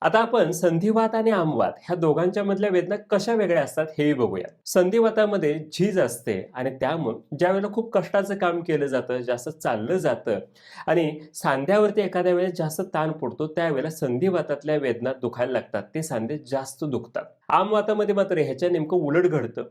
आता आपण संधिवात आणि आमवात ह्या दोघांच्या मधल्या वेदना कशा वेगळ्या असतात हेही बघूया. संधिवातामध्ये झीज असते आणि त्यामुळे ज्या वेळेला खूप कष्टाचं काम केलं जातं, जास्त चाललं जातं आणि सांध्यावरती एखाद्या वेळेस जास्त ताण पडतो, त्यावेळेला संधिवातातल्या वेदना दुखायला लागतात. ते सांधे जास्त दुखतात. आमवातामध्ये मात्र ह्याच्या नेमकं उलट घडतं.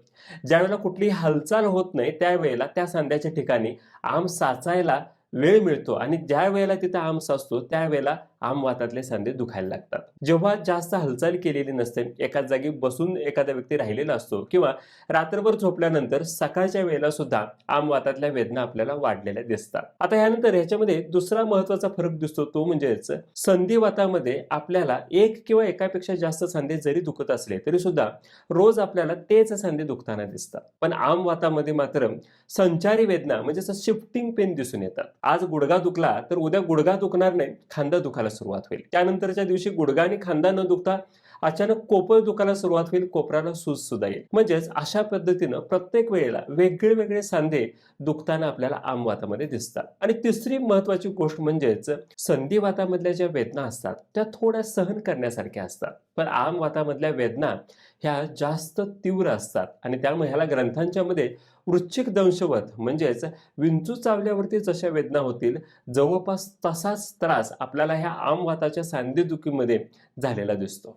ज्यावेळेला कुठलीही हालचाल होत नाही, त्यावेळेला त्या सांध्याच्या ठिकाणी आम साचायला वेळ मिळतो आणि ज्या वेळेला तिथं आम साचतो त्यावेळेला आमवातातले सांधे दुखायला लागतात. जेव्हा जास्त हालचाल केलेली नसते, एकाच जागी बसून एखादा व्यक्ती राहिलेला असतो किंवा रात्रभर झोपल्यानंतर सकाळच्या वेळेला सुद्धा आमवातातल्या वेदना आपल्याला वाढलेल्या दिसतात. आता यानंतर ह्याच्यामध्ये दुसरा महत्वाचा फरक दिसतो, तो म्हणजेच संधिवातामध्ये आपल्याला एक किंवा एकापेक्षा जास्त सांधे जरी दुखत असले तरी सुद्धा रोज आपल्याला तेच सांधे दुखताना दिसतात. पण आमवातामध्ये मात्र संचारी वेदना म्हणजे शिफ्टिंग पेन दिसून येतात. आज गुडघा दुखला तर उद्या गुडघा दुखणार नाही, खांदा दुखायला सुरुवात होईल. त्यानंतरच्या दिवशी गुडघा आणि खांदा न दुखता अचानक कोपर दुखायला सुरुवात होईल, कोपराला सूज सुद्धा येईल. म्हणजेच अशा पद्धतीनं प्रत्येक वेळेला वेगळे सांधे दुखताना आपल्याला आमवातामध्ये दिसतात. आणि तिसरी महत्वाची गोष्ट म्हणजेच संधिवातामधल्या ज्या वेदना असतात त्या थोड्या सहन करण्यासारख्या असतात, पण आमवातामधल्या वेदना ह्या जास्त तीव्र असतात आणि त्यामुळे ह्याला ग्रंथांच्या मध्ये वृश्चिक दंशवत म्हणजेच विंचू चावल्यावरती जशा वेदना होतील, जवळपास तसाच त्रास आपल्याला ह्या आमवाताच्या सांधेदुखीमध्ये झालेला दिसतो.